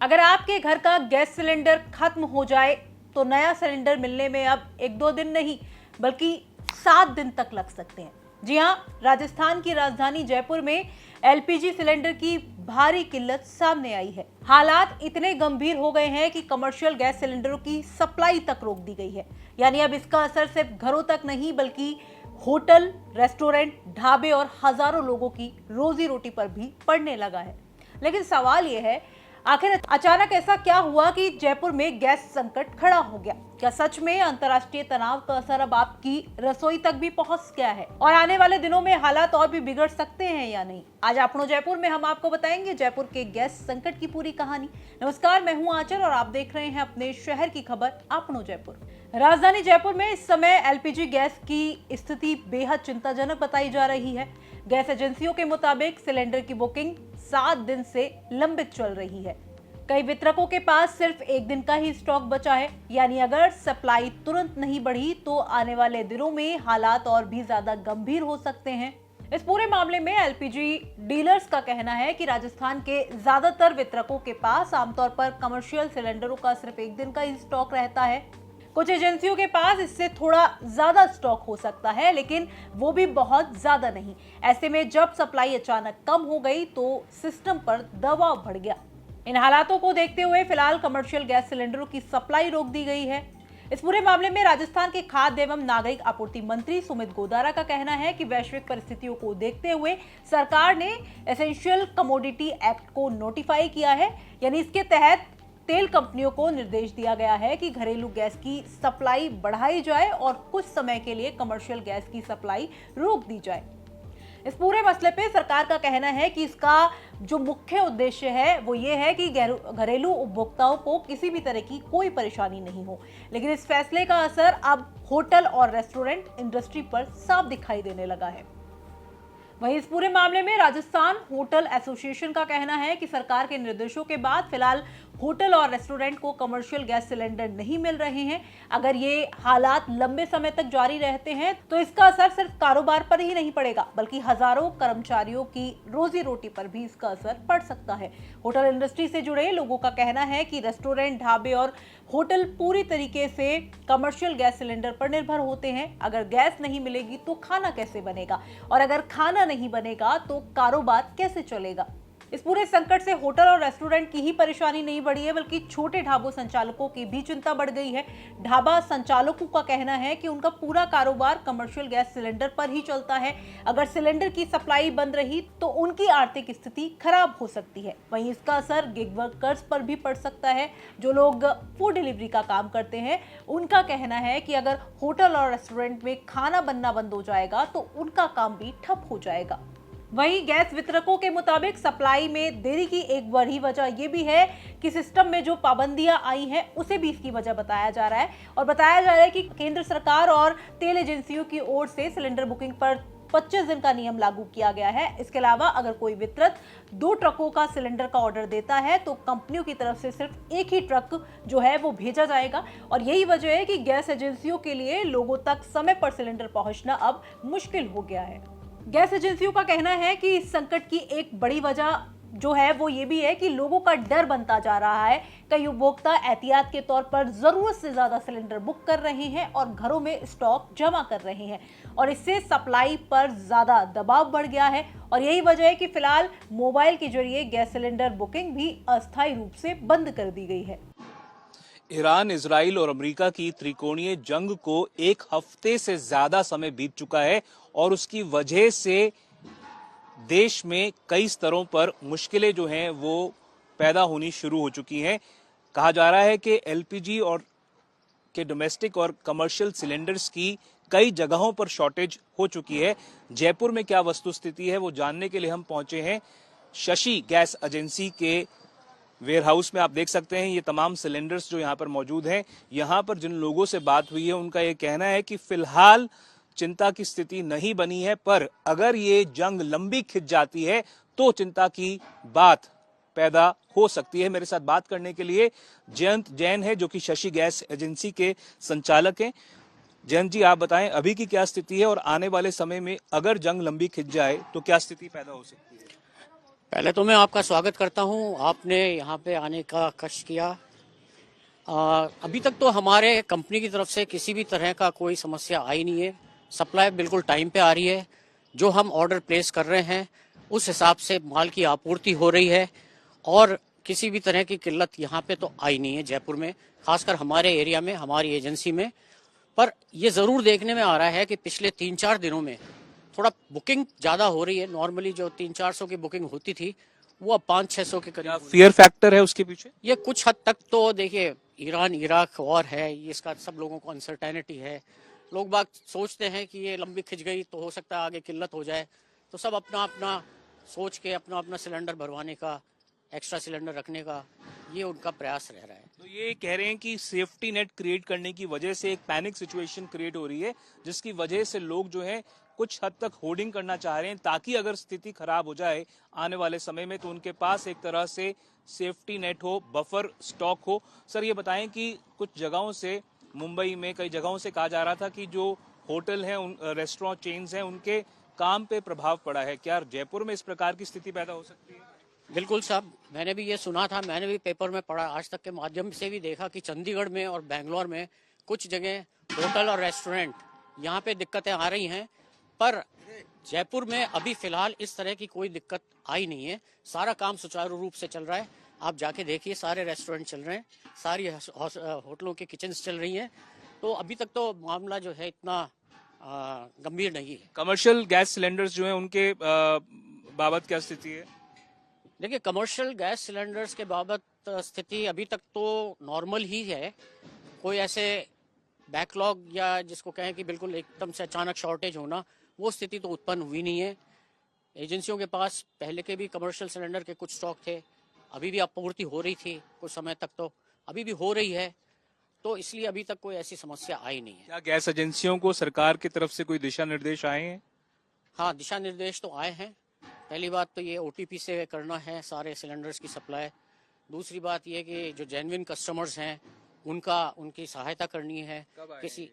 अगर आपके घर का गैस सिलेंडर खत्म हो जाए तो नया सिलेंडर मिलने में अब 1-2 दिन नहीं बल्कि 7 दिन तक लग सकते हैं। जी हां, राजस्थान की राजधानी जयपुर में एलपीजी सिलेंडर की भारी किल्लत सामने आई है। हालात इतने गंभीर हो गए हैं कि कमर्शियल गैस सिलेंडरों की सप्लाई तक रोक दी गई है। यानी अब इसका असर सिर्फ घरों तक नहीं बल्कि होटल, रेस्टोरेंट, ढाबे और हजारों लोगों की रोजी रोटी पर भी पड़ने लगा है। लेकिन सवाल यह है, आखिर अचानक ऐसा क्या हुआ कि जयपुर में गैस संकट खड़ा हो गया? क्या सच में अंतर्राष्ट्रीय तनाव का असर अब आपकी रसोई तक भी पहुंच गया है और आने वाले दिनों में हालात और भी बिगड़ सकते हैं या नहीं? आज अपनो जयपुर में हम आपको बताएंगे जयपुर के गैस संकट की पूरी कहानी। नमस्कार, मैं हूं आंचल और आप देख रहे हैं अपने शहर की खबर अपनो जयपुर। राजधानी जयपुर में इस समय एलपीजी गैस की स्थिति बेहद चिंताजनक बताई जा रही है। गैस एजेंसियों के मुताबिक सिलेंडर की बुकिंग 7 दिन से लंबित चल रही है। कई वितरकों के पास सिर्फ 1 दिन का ही स्टॉक बचा है। यानी अगर सप्लाई तुरंत नहीं बढ़ी तो आने वाले दिनों में हालात और भी ज्यादा गंभीर हो सकते हैं। इस पूरे मामले में एलपीजी डीलर्स का कहना है कि राजस्थान के ज्यादातर वितरकों के पास आमतौर पर कमर्शियल सिलेंडरों का सिर्फ 1 दिन का ही स्टॉक रहता है। कुछ एजेंसियों के पास इससे थोड़ा ज्यादा स्टॉक हो सकता है, लेकिन वो भी बहुत ज्यादा नहीं। ऐसे में जब सप्लाई अचानक कम हो गई तो सिस्टम पर दबाव बढ़ गया। इन हालातों को देखते हुए फिलहाल कमर्शियल गैस सिलेंडरों की सप्लाई रोक दी गई है। इस पूरे मामले में राजस्थान के खाद्य एवं नागरिक आपूर्ति मंत्री सुमित गोदारा का कहना है कि वैश्विक परिस्थितियों को देखते हुए सरकार ने एसेंशियल कमोडिटी एक्ट को नोटिफाई किया है। यानी इसके तहत तेल कंपनियों को निर्देश दिया गया है कि घरेलू गैस की सप्लाई बढ़ाई जाए और कुछ समय के लिए कमर्शियल गैस की सप्लाई रोक दी जाए। इस पूरे मसले पे सरकार का कहना है कि इसका जो मुख्य उद्देश्य है वो ये है कि घरेलू उपभोक्ताओं को किसी भी तरह की कोई परेशानी नहीं हो। लेकिन इस फैसले का असर अब होटल और रेस्टोरेंट इंडस्ट्री पर साफ दिखाई देने लगा है। वहीं इस पूरे मामले में राजस्थान होटल एसोसिएशन का कहना है कि सरकार के निर्देशों के बाद फिलहाल होटल और रेस्टोरेंट को कमर्शियल गैस सिलेंडर नहीं मिल रहे हैं। अगर ये हालात लंबे समय तक जारी रहते हैं तो इसका असर सिर्फ कारोबार पर ही नहीं पड़ेगा बल्कि हजारों कर्मचारियों की रोजी रोटी पर भी इसका असर पड़ सकता है। होटल इंडस्ट्री से जुड़े लोगों का कहना है कि रेस्टोरेंट, ढाबे और होटल पूरी तरीके से कमर्शियल गैस सिलेंडर पर निर्भर होते हैं। अगर गैस नहीं मिलेगी तो खाना कैसे बनेगा और अगर खाना नहीं बनेगा तो कारोबार कैसे चलेगा? इस पूरे संकट से होटल और रेस्टोरेंट की ही परेशानी नहीं बढ़ी है बल्कि छोटे ढाबों संचालकों की भी चिंता बढ़ गई है। ढाबा संचालकों का कहना है कि उनका पूरा कारोबार कमर्शियल गैस सिलेंडर पर ही चलता है। अगर सिलेंडर की सप्लाई बंद रही तो उनकी आर्थिक स्थिति खराब हो सकती है। वहीं इसका असर गिग वर्कर्स पर भी पड़ सकता है। जो लोग फूड डिलीवरी का काम करते हैं उनका कहना है कि अगर होटल और रेस्टोरेंट में खाना बनना बंद हो जाएगा तो उनका काम भी ठप हो जाएगा। वहीं गैस वितरकों के मुताबिक सप्लाई में देरी की एक बड़ी वजह यह भी है कि सिस्टम में जो पाबंदियां आई हैं उसे भी इसकी वजह बताया जा रहा है। और बताया जा रहा है कि केंद्र सरकार और तेल एजेंसियों की ओर से सिलेंडर बुकिंग पर 25 दिन का नियम लागू किया गया है। इसके अलावा अगर कोई वितरक 2 ट्रकों का सिलेंडर का ऑर्डर देता है तो कंपनियों की तरफ से सिर्फ एक ही ट्रक जो है वो भेजा जाएगा। और यही वजह है कि गैस एजेंसियों के लिए लोगों तक समय पर सिलेंडर पहुंचना अब मुश्किल हो गया है। गैस एजेंसियों का कहना है कि इस संकट की एक बड़ी वजह जो है वो ये भी है कि लोगों का डर बनता जा रहा है। कई उपभोक्ता एहतियात के तौर पर जरूरत से ज्यादा सिलेंडर बुक कर रहे हैं और घरों में स्टॉक जमा कर रहे हैं और इससे सप्लाई पर ज्यादा दबाव बढ़ गया है। और यही वजह है कि फिलहाल मोबाइल के जरिए गैस सिलेंडर बुकिंग भी अस्थायी रूप से बंद कर दी गई है। ईरान, इजराइल और अमेरिका की त्रिकोणीय जंग को 1 हफ्ते से ज्यादा समय बीत चुका है और उसकी वजह से देश में कई स्तरों पर मुश्किलें जो हैं वो पैदा होनी शुरू हो चुकी हैं। कहा जा रहा है कि एलपीजी और के डोमेस्टिक और कमर्शियल सिलेंडर्स की कई जगहों पर शॉर्टेज हो चुकी है। जयपुर में क्या वस्तुस्थिति है वो जानने के लिए हम पहुंचे हैं शशि गैस एजेंसी के वेयर हाउस में। आप देख सकते हैं ये तमाम सिलेंडर्स जो यहाँ पर मौजूद हैं। यहाँ पर जिन लोगों से बात हुई है उनका ये कहना है कि फिलहाल चिंता की स्थिति नहीं बनी है, पर अगर ये जंग लंबी खिंच जाती है तो चिंता की बात पैदा हो सकती है। मेरे साथ बात करने के लिए जयंत जैन है जो कि शशि गैस एजेंसी के संचालक हैं। जयंत जी, आप बताएं अभी की क्या स्थिति है और आने वाले समय में अगर जंग लंबी खिंच जाए तो क्या स्थिति पैदा हो सकती है? पहले तो मैं आपका स्वागत करता हूं, आपने यहां पे आने का कष्ट किया। अभी तक तो हमारे कंपनी की तरफ से किसी भी तरह का कोई समस्या आई नहीं है। सप्लाई बिल्कुल टाइम पे आ रही है। जो हम ऑर्डर प्लेस कर रहे हैं उस हिसाब से माल की आपूर्ति हो रही है और किसी भी तरह की किल्लत यहाँ पे तो आई नहीं है जयपुर में, खासकर हमारे एरिया में, हमारी एजेंसी में। पर ये ज़रूर देखने में आ रहा है कि पिछले 3-4 दिनों में थोड़ा बुकिंग ज़्यादा हो रही है। नॉर्मली जो 300-400 की बुकिंग होती थी वो अब 500-600 के करीब। फियर फैक्टर है उसके पीछे? ये कुछ हद तक तो देखिए, ईरान इराक वॉर है, ये इसका सब लोगों को अनसर्टेनिटी है। लोग बाग सोचते हैं कि ये लंबी खिंच गई तो हो सकता है आगे किल्लत हो जाए, तो सब अपना अपना सोच के अपना अपना सिलेंडर भरवाने का, एक्स्ट्रा सिलेंडर रखने का, ये उनका प्रयास रह रहा है। तो ये कह रहे हैं कि सेफ्टी नेट क्रिएट करने की वजह से एक पैनिक सिचुएशन क्रिएट हो रही है, जिसकी वजह से लोग जो है कुछ हद तक होर्डिंग करना चाह रहे हैं, ताकि अगर स्थिति खराब हो जाए आने वाले समय में तो उनके पास एक तरह से सेफ्टी नेट हो, बफर स्टॉक हो। सर ये बताएं कि कुछ जगहों से, मुंबई में कई जगहों से कहा जा रहा था कि जो होटल हैं, उन रेस्टोरेंट चेन्स हैं, उनके काम पे प्रभाव पड़ा है। क्या जयपुर में इस प्रकार की स्थिति पैदा हो सकती है? बिल्कुल साहब, मैंने भी ये सुना था, मैंने भी पेपर में पढ़ा, आज तक के माध्यम से भी देखा कि चंडीगढ़ में और बेंगलोर में कुछ जगह होटल और रेस्टोरेंट यहाँ पे दिक्कतें आ रही हैं। पर जयपुर में अभी फिलहाल इस तरह की कोई दिक्कत आई नहीं है। सारा काम सुचारू रूप से चल रहा है। आप जाके देखिए, सारे रेस्टोरेंट चल रहे हैं, सारी होटलों की किचन्स चल रही हैं। तो अभी तक तो मामला जो है इतना गंभीर नहीं है। कमर्शियल गैस सिलेंडर्स जो हैं उनके बाबत क्या स्थिति है? देखिए, कमर्शियल गैस सिलेंडर्स के बाबत स्थिति अभी तक तो नॉर्मल ही है। कोई ऐसे बैकलॉग या जिसको कहें कि बिल्कुल एकदम से अचानक शॉर्टेज होना, वो स्थिति तो उत्पन्न हुई नहीं है। एजेंसियों के पास पहले के भी कमर्शियल सिलेंडर के कुछ स्टॉक थे, अभी भी आपूर्ति हो रही थी कुछ समय तक, तो अभी भी हो रही है, तो इसलिए अभी तक कोई ऐसी समस्या आई नहीं है। क्या गैस एजेंसियों को सरकार की तरफ से कोई दिशा निर्देश आए हैं? हाँ, दिशा निर्देश तो आए हैं। पहली बात तो ये OTP से करना है सारे सिलेंडर्स की सप्लाई। दूसरी बात ये कि जो जेन्युइन कस्टमर्स हैं उनकी सहायता करनी है। किसी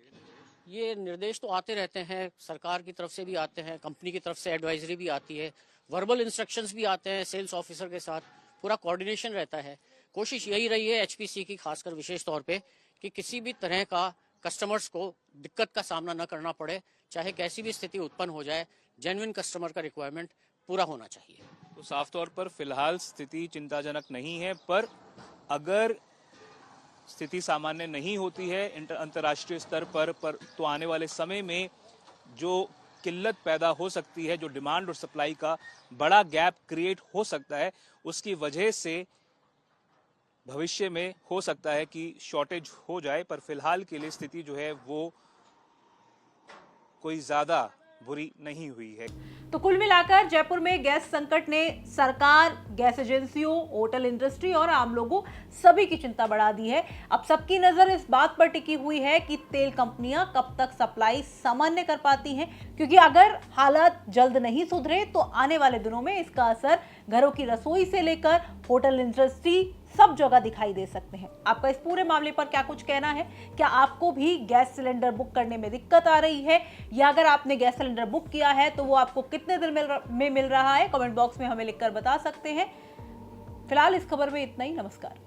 ये निर्देश तो आते रहते हैं, सरकार की तरफ से भी आते हैं, कंपनी की तरफ से एडवाइजरी भी आती है, वर्बल इंस्ट्रक्शंस भी आते हैं, सेल्स ऑफिसर के साथ पूरा कोऑर्डिनेशन रहता है। कोशिश यही रही है HPC की, खासकर विशेष तौर पे, कि किसी भी तरह का कस्टमर्स को दिक्कत का सामना न करना पड़े, चाहे कैसी भी स्थिति उत्पन्न हो जाए, जेन्युइन कस्टमर का रिक्वायरमेंट पूरा होना चाहिए। तो साफ तौर पर फिलहाल स्थिति चिंताजनक नहीं है, पर अगर स्थिति सामान्य नहीं होती है अंतर्राष्ट्रीय स्तर पर तो आने वाले समय में जो किल्लत पैदा हो सकती है, जो डिमांड और सप्लाई का बड़ा गैप क्रिएट हो सकता है, उसकी वजह से भविष्य में हो सकता है कि शॉर्टेज हो जाए। पर फिलहाल के लिए स्थिति जो है वो कोई ज्यादा बुरी नहीं हुई है। तो कुल मिलाकर जयपुर में गैस संकट ने सरकार, गैस एजेंसियों, होटल इंडस्ट्री और आम लोगों सभी की चिंता बढ़ा दी है। अब सबकी नजर इस बात पर टिकी हुई है कि तेल कंपनियां कब तक सप्लाई सामान्य कर पाती हैं, क्योंकि अगर हालात जल्द नहीं सुधरे तो आने वाले दिनों में इसका असर घरों की रसोई से लेकर होटल इंडस्ट्री सब जगह दिखाई दे सकते हैं। आपका इस पूरे मामले पर क्या कुछ कहना है? क्या आपको भी गैस सिलेंडर बुक करने में दिक्कत आ रही है, या अगर आपने गैस सिलेंडर बुक किया है तो वो आपको कितने दिन में मिल रहा है? कमेंट बॉक्स में हमें लिखकर बता सकते हैं। फिलहाल इस खबर में इतना ही। नमस्कार।